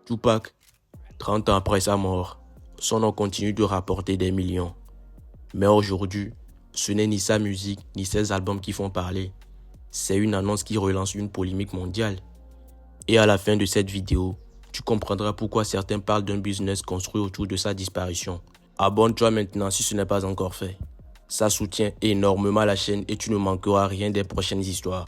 Tupac, 30 ans après sa mort, son nom continue de rapporter des millions. Mais aujourd'hui, ce n'est ni sa musique ni ses albums qui font parler. C'est une annonce qui relance une polémique mondiale. Et à la fin de cette vidéo, tu comprendras pourquoi certains parlent d'un business construit autour de sa disparition. Abonne-toi maintenant si ce n'est pas encore fait. Ça soutient énormément la chaîne et tu ne manqueras rien des prochaines histoires.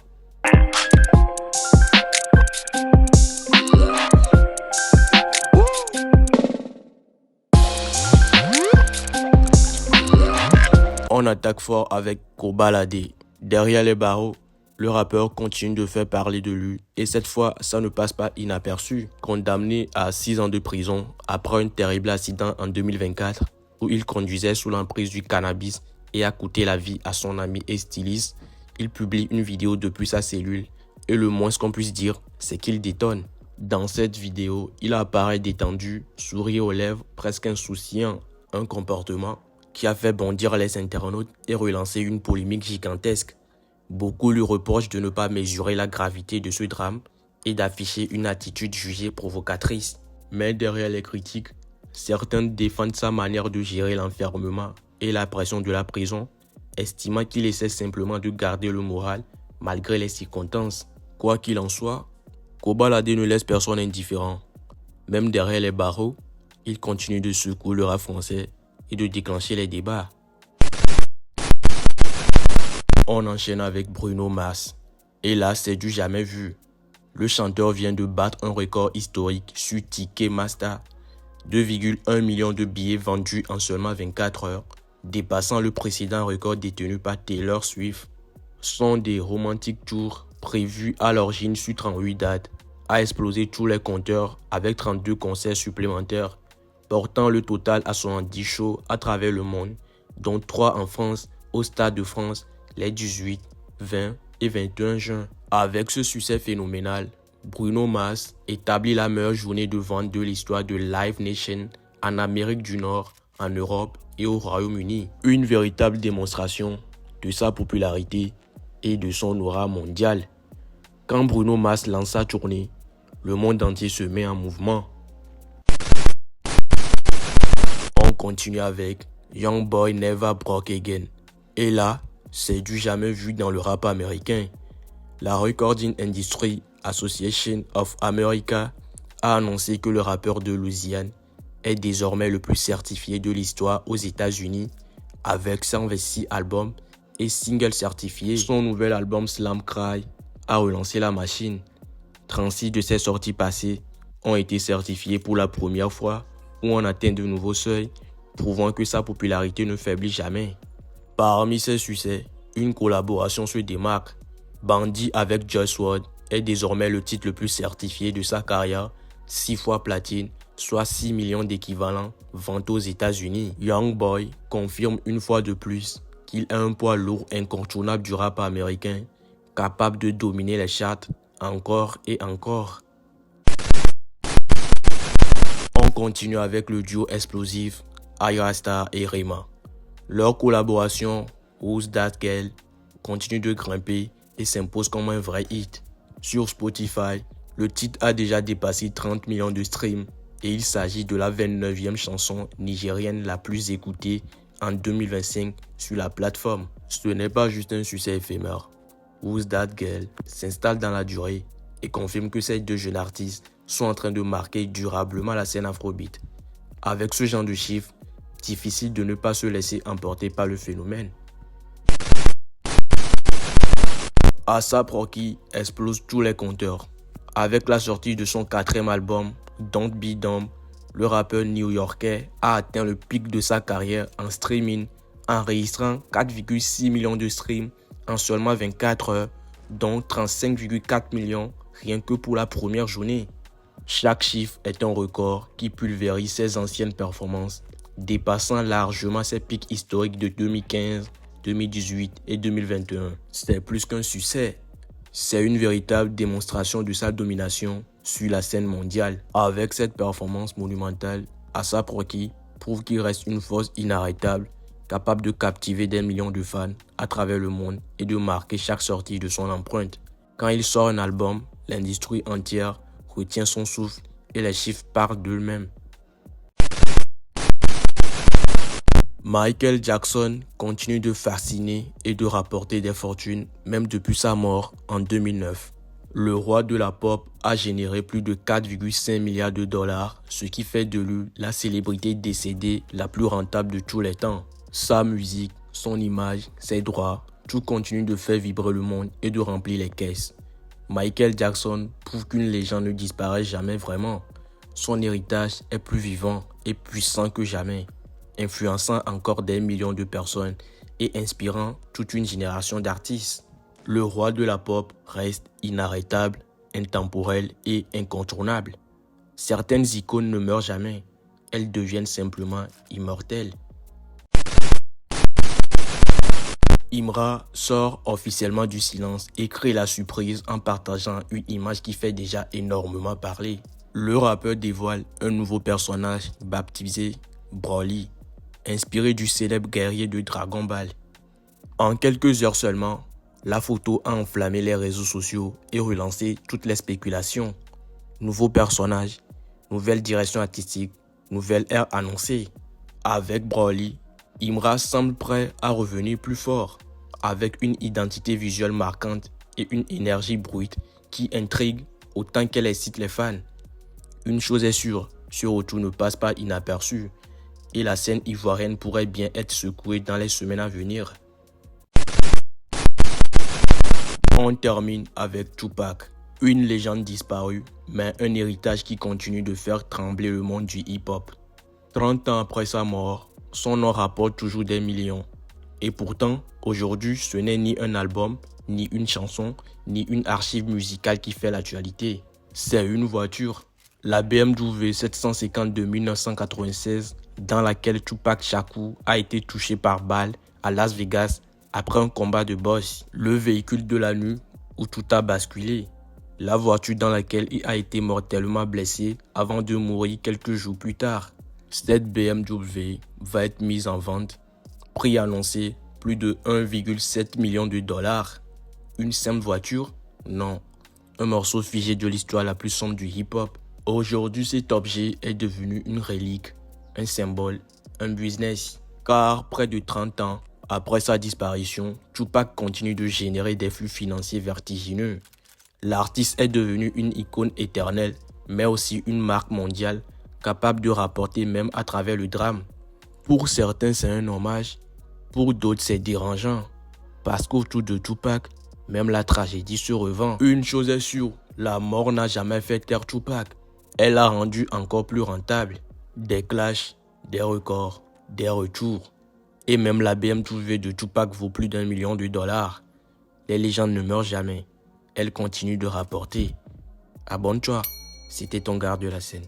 On attaque fort avec Kobalade. Derrière les barreaux, le rappeur continue de faire parler de lui et cette fois, ça ne passe pas inaperçu. Condamné à 6 ans de prison après un terrible accident en 2024 où il conduisait sous l'emprise du cannabis et a coûté la vie à son ami et styliste, il publie une vidéo depuis sa cellule et le moins qu'on puisse dire, c'est qu'il détonne. Dans cette vidéo, il apparaît détendu, sourire aux lèvres, presque insouciant, un comportement qui a fait bondir les internautes et relancer une polémique gigantesque. Beaucoup lui reprochent de ne pas mesurer la gravité de ce drame et d'afficher une attitude jugée provocatrice. Mais derrière les critiques, certains défendent sa manière de gérer l'enfermement et la pression de la prison, estimant qu'il essaie simplement de garder le moral malgré les circonstances. Quoi qu'il en soit, Kobalade ne laisse personne indifférent. Même derrière les barreaux, il continue de secouer le rap français et de déclencher les débats. On enchaîne avec Bruno Mars. Et là, c'est du jamais vu. Le chanteur vient de battre un record historique sur Ticketmaster. 2,1 millions de billets vendus en seulement 24 heures, dépassant le précédent record détenu par Taylor Swift. Son des Romantic Tour, prévu à l'origine sur 38 dates, a explosé tous les compteurs avec 32 concerts supplémentaires, portant le total à 70 shows à travers le monde, dont 3 en France, au Stade de France, les 18, 20 et 21 juin. Avec ce succès phénoménal, Bruno Mars établit la meilleure journée de vente de l'histoire de Live Nation en Amérique du Nord, en Europe et au Royaume-Uni. Une véritable démonstration de sa popularité et de son aura mondiale. Quand Bruno Mars lance sa tournée, le monde entier se met en mouvement. On continue avec Young Boy Never Broke Again. Et là, c'est du jamais vu dans le rap américain. La Recording Industry Association of America a annoncé que le rappeur de Louisiane est désormais le plus certifié de l'histoire aux États-Unis avec 126 albums et singles certifiés. Son nouvel album Slam Cry a relancé la machine. 36 de ses sorties passées ont été certifiées pour la première fois où on atteint de nouveaux seuils, prouvant que sa popularité ne faiblit jamais. Parmi ses succès, une collaboration se démarque. Bandit avec Juice WRLD est désormais le titre le plus certifié de sa carrière, 6 fois platine, soit 6 millions d'équivalents vendus aux États-Unis. Young Boy confirme une fois de plus qu'il a un poids lourd incontournable du rap américain, capable de dominer les charts encore et encore. On continue avec le duo explosif Ayra Starr et Rema. Leur collaboration Who's That Girl continue de grimper et s'impose comme un vrai hit. Sur Spotify, le titre a déjà dépassé 30 millions de streams et il s'agit de la 29e chanson nigérienne la plus écoutée en 2025 sur la plateforme. Ce n'est pas juste un succès éphémère. Who's That Girl s'installe dans la durée et confirme que ces deux jeunes artistes sont en train de marquer durablement la scène afrobeat. Avec ce genre de chiffres, difficile de ne pas se laisser emporter par le phénomène. A$AP Rocky explose tous les compteurs. Avec la sortie de son 4e album, Don't Be Dumb, le rappeur new-yorkais a atteint le pic de sa carrière en streaming, enregistrant 4,6 millions de streams en seulement 24 heures, dont 35,4 millions rien que pour la première journée. Chaque chiffre est un record qui pulvérise ses anciennes performances, dépassant largement ses pics historiques de 2015, 2018 et 2021. C'est plus qu'un succès, c'est une véritable démonstration de sa domination sur la scène mondiale. Avec cette performance monumentale, A$AP Rocky prouve qu'il reste une force inarrêtable, capable de captiver des millions de fans à travers le monde et de marquer chaque sortie de son empreinte. Quand il sort un album, l'industrie entière retient son souffle et les chiffres parlent d'eux-mêmes. Michael Jackson continue de fasciner et de rapporter des fortunes, même depuis sa mort en 2009. Le roi de la pop a généré plus de 4,5 milliards de dollars, ce qui fait de lui la célébrité décédée la plus rentable de tous les temps. Sa musique, son image, ses droits, tout continue de faire vibrer le monde et de remplir les caisses. Michael Jackson prouve qu'une légende ne disparaît jamais vraiment. Son héritage est plus vivant et puissant que jamais, influençant encore des millions de personnes et inspirant toute une génération d'artistes. Le roi de la pop reste inarrêtable, intemporel et incontournable. Certaines icônes ne meurent jamais, elles deviennent simplement immortelles. Imra sort officiellement du silence et crée la surprise en partageant une image qui fait déjà énormément parler. Le rappeur dévoile un nouveau personnage baptisé Broly, inspiré du célèbre guerrier de Dragon Ball. En quelques heures seulement, la photo a enflammé les réseaux sociaux et relancé toutes les spéculations. Nouveau personnage, nouvelle direction artistique, nouvelle ère annoncée. Avec Broly, Imra semble prêt à revenir plus fort, avec une identité visuelle marquante et une énergie brute qui intrigue autant qu'elle excite les fans. Une chose est sûre, ce retour ne passe pas inaperçu et la scène ivoirienne pourrait bien être secouée dans les semaines à venir. On termine avec Tupac, une légende disparue, mais un héritage qui continue de faire trembler le monde du hip-hop. 30 ans après sa mort, son nom rapporte toujours des millions. Et pourtant, aujourd'hui, ce n'est ni un album, ni une chanson, ni une archive musicale qui fait l'actualité. C'est une voiture, la BMW 750 de 1996, dans laquelle Tupac Shakur a été touché par balle à Las Vegas après un combat de boxe. Le véhicule de la nuit où tout a basculé. La voiture dans laquelle il a été mortellement blessé avant de mourir quelques jours plus tard. Cette BMW va être mise en vente. Prix annoncé, plus de 1,7 million de dollars. Une simple voiture? Non. Un morceau figé de l'histoire la plus sombre du hip-hop. Aujourd'hui, cet objet est devenu une relique, un symbole, un business. Car près de 30 ans après sa disparition, Tupac continue de générer des flux financiers vertigineux. L'artiste est devenu une icône éternelle, mais aussi une marque mondiale, capable de rapporter même à travers le drame. Pour certains, c'est un hommage, pour d'autres, c'est dérangeant. Parce qu'autour de Tupac, même la tragédie se revend. Une chose est sûre, la mort n'a jamais fait taire Tupac. Elle l'a rendu encore plus rentable. Des clashs, des records, des retours. Et même la BMW de Tupac vaut plus d'1 million de dollars. Les légendes ne meurent jamais. Elles continuent de rapporter. Abonne-toi, c'était ton garde de la scène.